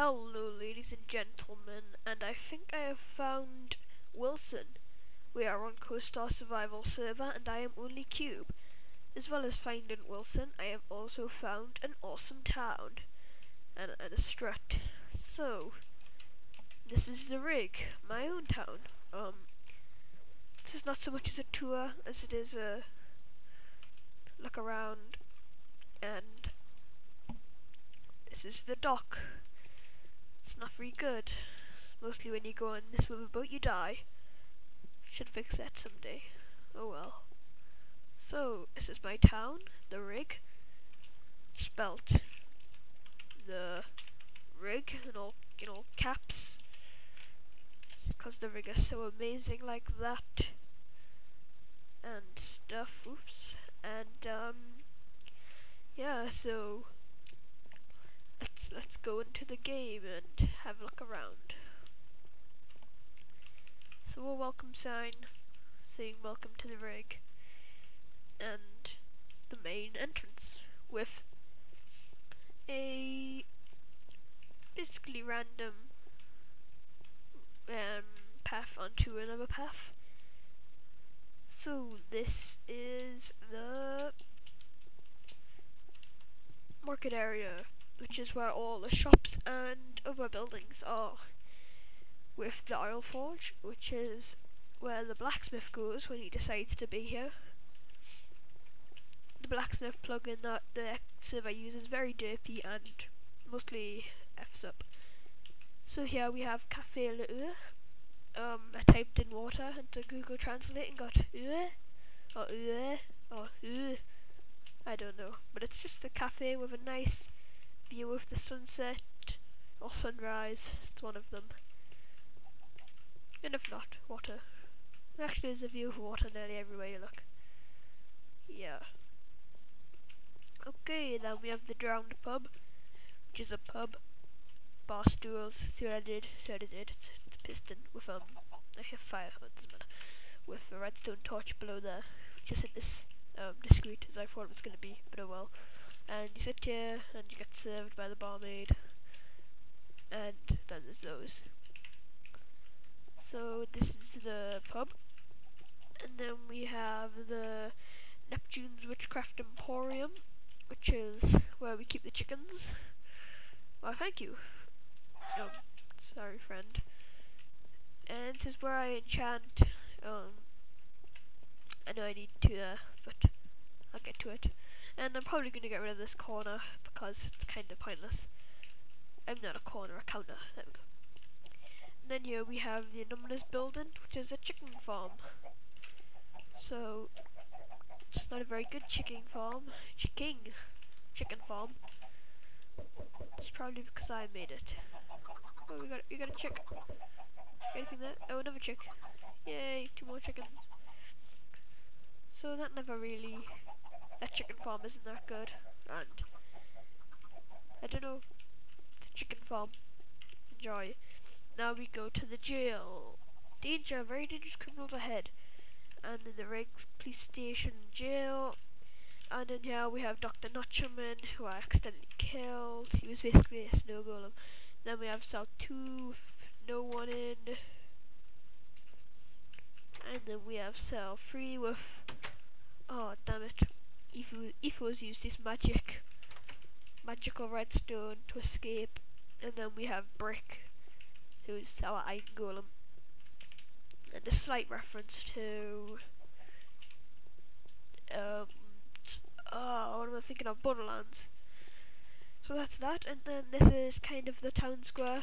Hello ladies and gentlemen, and I think I have found Wilson. We are on Coestar survival server and I am only Cube. As well as finding Wilson, I have also found an awesome town and a strut. So, this is the rig, my own town. This is not so much as a tour as it is a look around, and this is the dock. It's not very good. Mostly when you go on this motorboat you die. Should fix that someday. Oh well. So, this is my town, the rig. Spelt the rig in all caps. Because the rig is so amazing like that. And stuff, oops. And yeah, so let's go into the game and have a look around. So a welcome sign saying welcome to the rig, and the main entrance with a basically random path onto another path. So this is the market area, which is where all the shops and other buildings are, with the oil forge, which is where the blacksmith goes when he decides to be here. The blacksmith plugin that the server uses is very derpy and mostly F's up. So here we have Cafe Le E. I typed in water into Google Translate and got or I don't know, but it's just a cafe with a nice view of the sunset or sunrise. It's one of them. And if not, water. Actually, there's a view of water nearly everywhere you look. Yeah. Okay, then we have the Drowned Pub, which is a pub. Bar stools. See what I did? It's a piston with like a fire hose, doesn't matter. With a redstone torch below there, which isn't as discreet as I thought it was going to be, but oh well. And you sit here and you get served by the barmaid, and then there's those. So this is the pub, and then we have the Neptune's Witchcraft Emporium, which is where we keep the chickens. Well, thank you. Sorry friend. And this is where I enchant. I know I need to, but I'll get to it. And I'm probably going to get rid of this corner because it's kind of pointless. I'm not a corner, a counter. There we go. And then here we have the Anomalous Building, which is a chicken farm. So it's not a very good chicken farm. Chicken farm. It's probably because I made it. Oh, we got a chick. Anything there? Oh, another chick. Yay, 2 more chickens. So that chicken farm isn't that good, and I don't know, it's a chicken farm. Enjoy. Now we go to the jail. Danger, very dangerous criminals ahead. And in the rig, police station, jail. And then here we have Dr. Notcherman, who I accidentally killed. He was basically a snow golem. Then we have cell 2, no one in. And then we have cell 3 with, oh damn it, Etho's used this magical redstone to escape. And then we have Brick, who's our iron golem. And a slight reference to, what am I thinking of, Borderlands. So that's that, and then this is kind of the town square.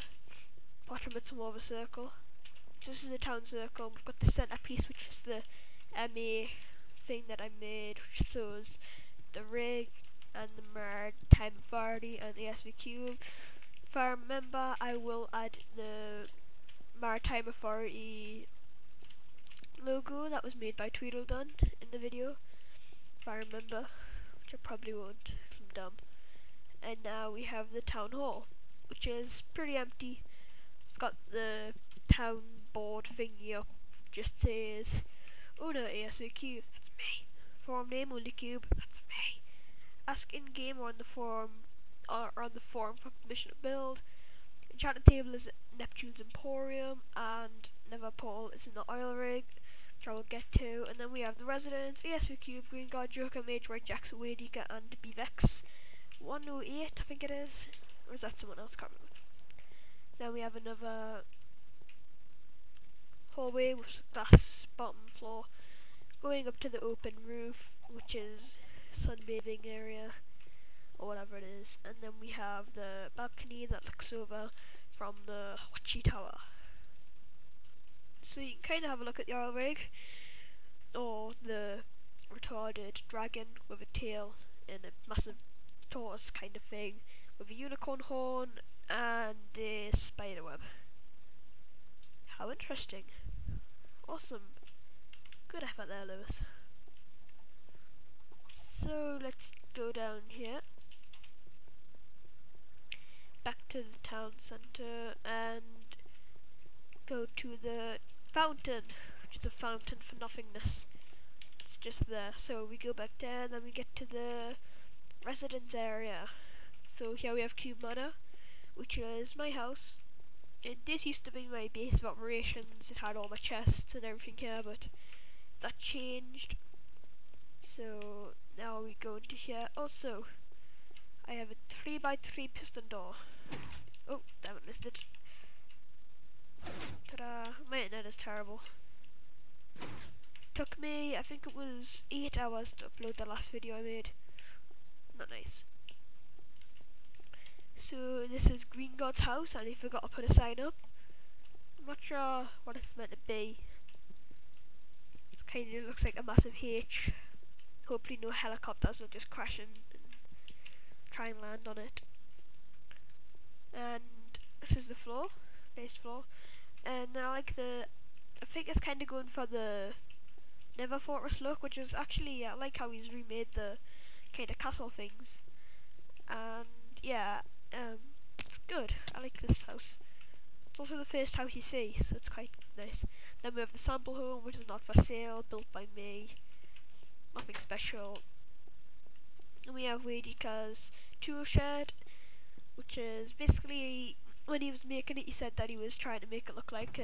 Bottom it's more of a circle. So this is the town circle. We've got the centerpiece, which is the MA thing that I made, which shows the rig and the Maritime Authority and the SV Cube. If I remember, I will add the Maritime Authority logo that was made by Tweedledum in the video, if I remember, which I probably won't, because I'm dumb. And now we have the town hall, which is pretty empty. It's got the town board thingy up, just says owner ASAQ, that's me. Forum name only Cube, that's me. Ask in game or on the forum for permission to build. enchanting table is Neptune's Emporium, and Liverpool is in the oil rig, which I will get to. And then we have the residence, ESV Cube, Green Guard, Joker, Mage, White Jacks, Wadika, and Bevex 108, I think it is. Or is that someone else? Can't remember. Then we have another hallway with glass bottom floor, going up to the open roof, which is sunbathing area, or whatever it is. And then we have the balcony that looks over from the Hachi Tower. So you can kind of have a look at the oil rig, or the retarded dragon with a tail and a massive tortoise kind of thing, with a unicorn horn and a spider web. How interesting. Awesome. Good effort there, Lewis. So let's go down here, back to the town centre, and go to the fountain, which is a fountain for nothingness. It's just there. So we go back there, and then we get to the residence area. So here we have Cube Manor, which is my house. This used to be my base of operations. It had all my chests and everything here, but that changed. So now we go into here. Also, I have a 3x3 piston door. Oh, damn it, missed it. Ta-da! My internet is terrible. Took me, I think it was 8 hours to upload the last video I made. Not nice. So this is Green God's house, and he forgot to put a sign up. I'm not sure what it's meant to be. It kind of looks like a massive H. Hopefully no helicopters will just crash in and try and land on it. And this is the floor, nice floor. And I like I think it's kind of going for the Nether Fortress look, which is actually, I like how he's remade the kind of castle things. And yeah, it's good. I like this house. It's also the first house you see, so it's quite nice. Then we have the sample home, which is not for sale, built by me. Nothing special. And we have Wadika's tool shed, which is basically, when he was making it, he said that he was trying to make it look like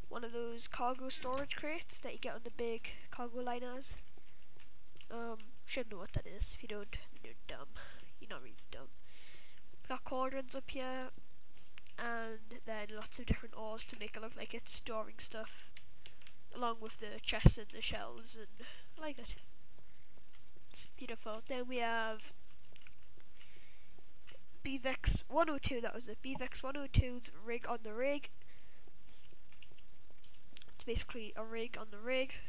one of those cargo storage crates that you get on the big cargo liners. Should know what that is. If you don't, you're dumb. You're not really dumb. Got cauldrons up here, and then lots of different ores to make it look like it's storing stuff, along with the chests and the shelves, and I like it. It's beautiful. Then we have Bevex 102, that was it. Bevex 102's rig on the rig. It's basically a rig on the rig.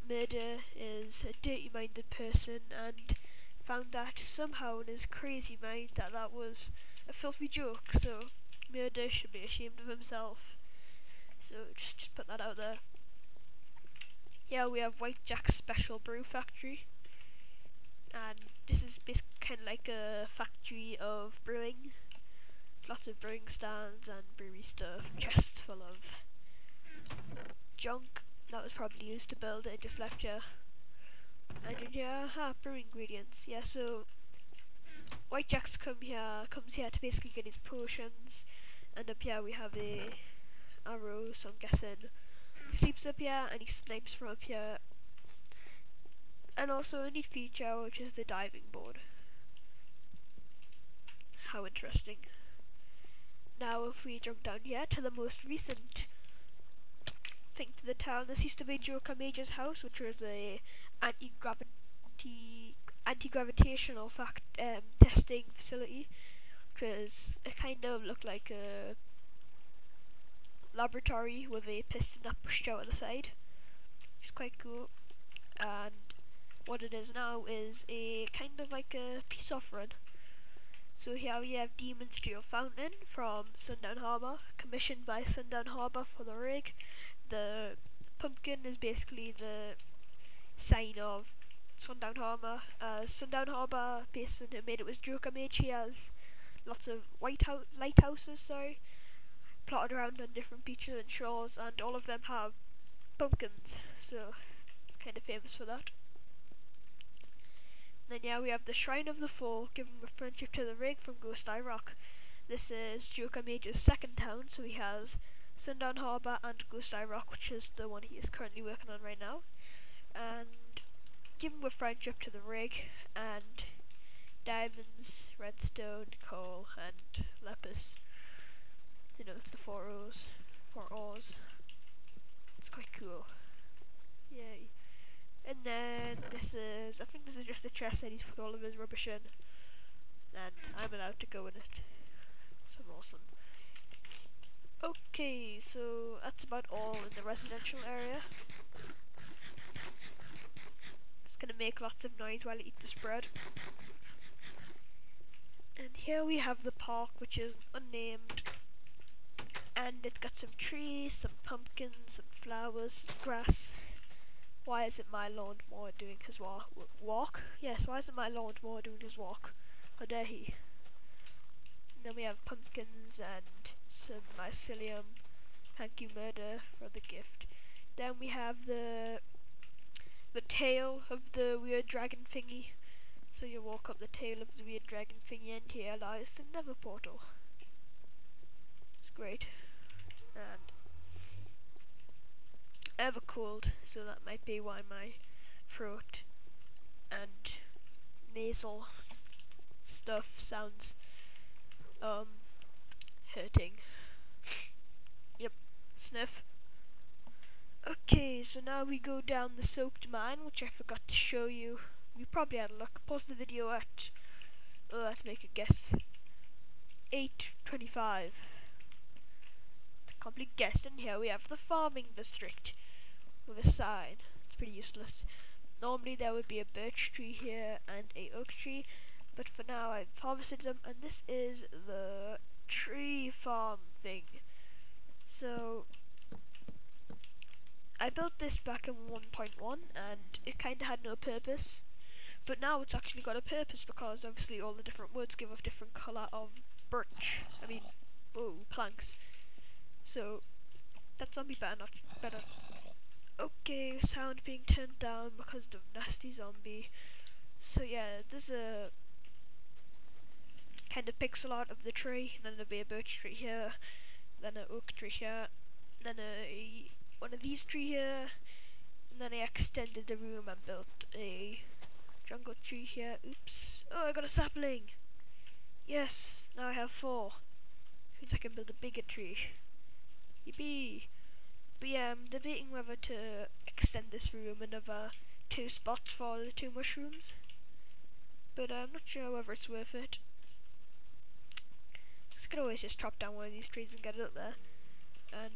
Murder is a dirty-minded person and found that somehow in his crazy mind that was a filthy joke, so Murder should be ashamed of himself. So just put that out there. Yeah, we have White Jack's Special Brew Factory, and this is basically kind of like a factory of brewing. Lots of brewing stands and brewery stuff, chests full of junk that was probably used to build it, just left here. And in here, brewing ingredients. Yeah, so White Jack's comes here to basically get his potions, and up here we have a arrow, so I'm guessing he sleeps up here and he snipes from up here. And also a neat feature, which is the diving board. How interesting. Now if we jump down here to the most recent thing to the town, this used to be Joker Major's house, which was a anti-gravitational testing facility, it kind of looked like a laboratory with a piston that pushed out of the side, which is quite cool. And what it is now is a kind of like a peace offering. So here we have Demon Steel Fountain from Sundown Harbour, commissioned by Sundown Harbour for the rig. The pumpkin is basically the sign of Sundown Harbour. Sundown Harbour person who made it was Joker Mage. He has lots of lighthouses, plotted around on different beaches and shores, and all of them have pumpkins, so it's kind of famous for that. And then yeah, we have the Shrine of the Fall, giving friendship to the rig from Coestar Rock. This is Joker Major's second town, so he has Sundown Harbour and Coestar Rock, which is the one he is currently working on right now. And give him a friendship to the rig, and diamonds, redstone, coal, and lapis. You know, it's the 4 ores. It's quite cool. Yay. And then I think this is just the chest that he's put all of his rubbish in. And I'm allowed to go in it. So awesome. Okay, so that's about all in the residential area. Just gonna make lots of noise while I eat this bread. And here we have the park, which is unnamed. And it's got some trees, some pumpkins, some flowers, some grass. Why isn't my lawnmower doing his walk? Yes, why isn't my lawnmower doing his walk? How dare he? And then we have pumpkins and some mycelium. Thank you, Murder, for the gift. Then we have the tail of the weird dragon thingy. So you walk up the tail of the weird dragon thingy, and here lies the Nether portal. It's great. And I have a cold, so that might be why my throat and nasal stuff sounds hurting. Yep, sniff. Okay, so now we go down the soaked mine, which I forgot to show you. You probably had a look. Pause the video at, let's make a guess, 8:25. Complete guess. And here we have the farming district with a sign. It's pretty useless. Normally there would be a birch tree here and a oak tree, but for now I've harvested them, and this is the tree farm thing. So I built this back in 1.1 and it kinda had no purpose, but now it's actually got a purpose because obviously all the different woods give a different colour of birch. Planks. So that's zombie better. Okay, sound being turned down because of nasty zombie. So yeah, there's a kind of pixel art of the tree, and then there'll be a birch tree here, then an oak tree here, then one of these tree here, and then I extended the room and built a jungle tree here. Oops. Oh, I got a sapling! Yes, now I have 4. Means I can build a bigger tree. Yippee! But yeah, I'm debating whether to extend this room another 2 spots for the 2 mushrooms. But I'm not sure whether it's worth it. I could always just chop down one of these trees and get it up there. And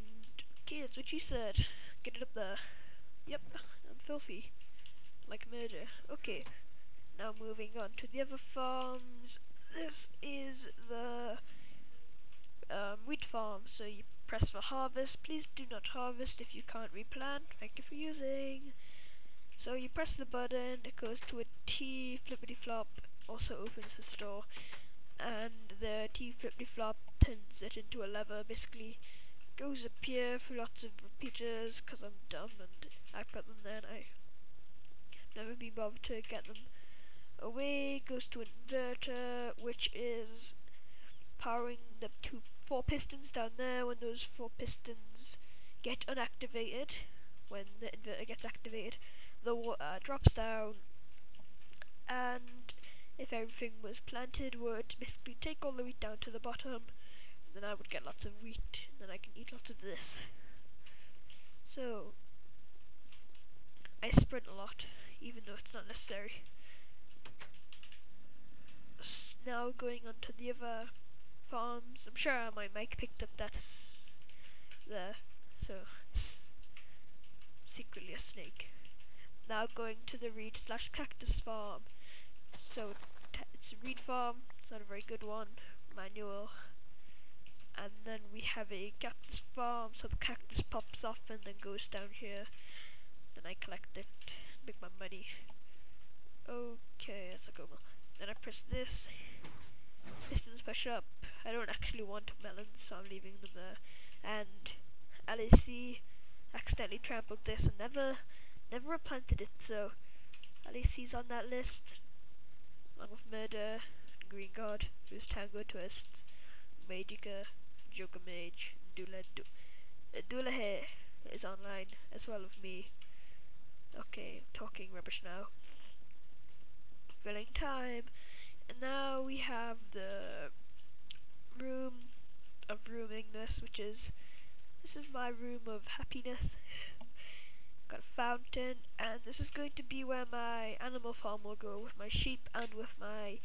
okay, that's what you said. Get it up there. Yep, I'm filthy. Like murder. Okay, now moving on to the other farms. This is the wheat farm, so you press for harvest. Please do not harvest if you can't replant. Thank you for using. So you press the button, it goes to a T flippity flop, also opens the store, and the T flippity flop turns it into a lever. Basically goes up here through lots of repeaters because I'm dumb and I put them there and I never been bothered to get them away. Goes to an inverter, which is powering the 4 pistons down there. When those 4 pistons get unactivated, when the inverter gets activated, the water drops down, and if everything was planted, would basically take all the wheat down to the bottom. Then I would get lots of wheat, and then I can eat lots of this. So I sprint a lot, even though it's not necessary. Now going on to the other farms. I'm sure my mic picked up that there, so secretly a snake. Now going to the reed/cactus farm. So it's a reed farm, it's not a very good one, manual. And then we have a cactus farm, so the cactus pops off and then goes down here. Then I collect it, make my money. Okay, that's a good one. Then I press this, pistons push up. I don't actually want melons, so I'm leaving them there. And LAC accidentally trampled this and never replanted it, so LAC's on that list, along with Murder, Green God, who's Tango Twists, Vedica, Joker Mage, Dulahe is online as well with me. Okay, I'm talking rubbish now. Filling time. And now we have the room of roomingness, this is my room of happiness. Got a fountain, and this is going to be where my animal farm will go with my sheep and with my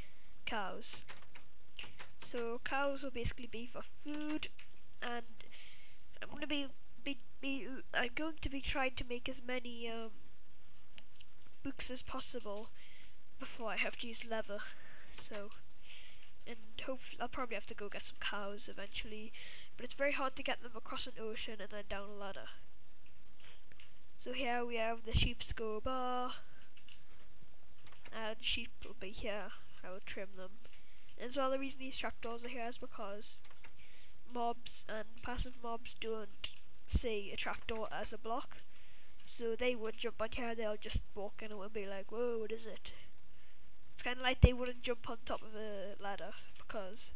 cows. So cows will basically be for food, and I'm going to be trying to make as many books as possible before I have to use leather. So, and hopefully I'll probably have to go get some cows eventually, but it's very hard to get them across an ocean and then down a ladder. So here we have the sheep's go bar, and sheep will be here. I will trim them. And so the reason these trapdoors are here is because mobs and passive mobs don't see a trapdoor as a block, so they would jump on here, they'll just walk in and be like, whoa, what is it? It's kind of like they wouldn't jump on top of a ladder because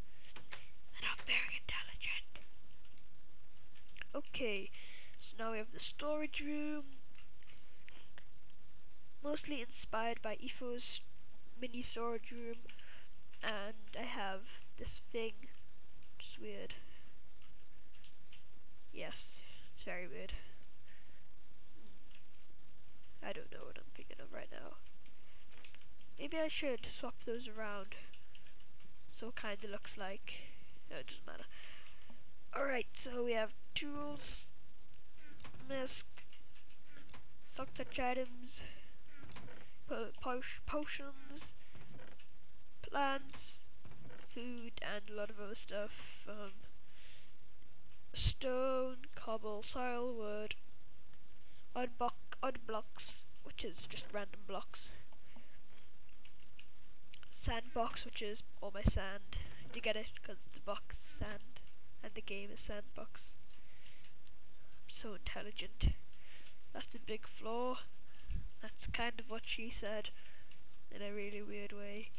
they're not very intelligent. Okay, so now we have the storage room, mostly inspired by Efo's mini storage room, and I have this thing, which is weird. Yes, it's very weird. I don't know what I'm thinking of right now. Maybe I should swap those around so it kinda looks like, no, it doesn't matter. Alright, so we have tools, mask, sock touch items, potions, plants, food, and a lot of other stuff. Stone, cobble, soil, wood, odd blocks, which is just random blocks. Sandbox, which is all my sand. Do you get it? Because the box is sand, and the game is sandbox. I'm so intelligent. That's a big floor. That's kind of what she said, in a really weird way.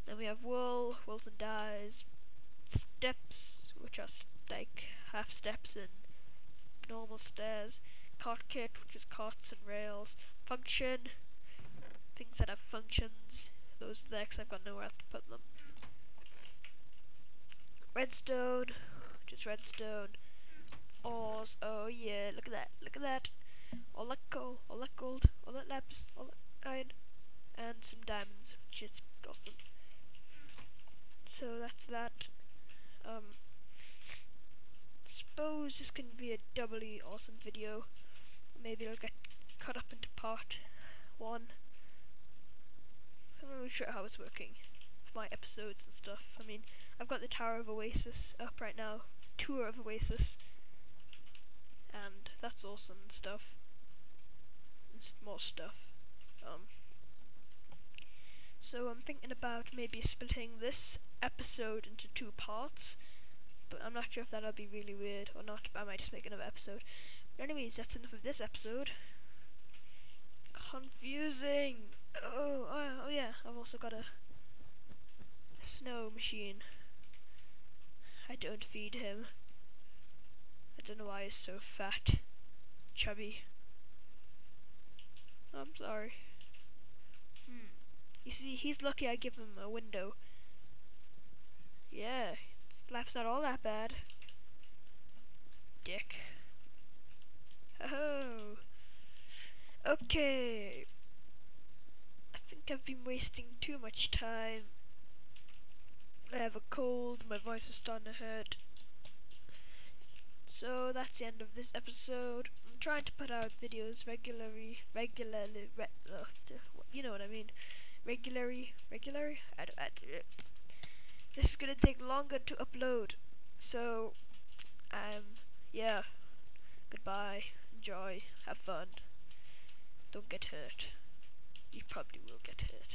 Then we have wool, wools and dyes, steps, which are like half steps and normal stairs, cart kit, which is carts and rails, function, things that have functions, those are there because I've got nowhere else to put them. Redstone, which is redstone, ores, oh yeah, look at that, all that coal, all that gold, all that lapis, all that iron, and some diamonds, which is awesome. So that's that. Suppose this can be a doubly awesome video. Maybe it'll get cut up into part 1. I'm not really sure how it's working with my episodes and stuff. I mean, I've got the Tower of Oasis up right now, Tour of Oasis, and that's awesome and stuff. And some more stuff. So I'm thinking about maybe splitting this episode into 2 parts, but I'm not sure if that'll be really weird or not, but I might just make another episode. But anyways, that's enough of this episode. Confusing! Oh yeah, I've also got a snow machine. I don't feed him. I don't know why he's so fat. Chubby. I'm sorry. You see, he's lucky I give him a window. Yeah, life's not all that bad. Dick. Oh. Okay. I think I've been wasting too much time. I have a cold, my voice is starting to hurt. So that's the end of this episode. I'm trying to put out videos regularly, you know what I mean. Regularly. This is gonna take longer to upload. So, yeah. Goodbye. Enjoy. Have fun. Don't get hurt. You probably will get hurt.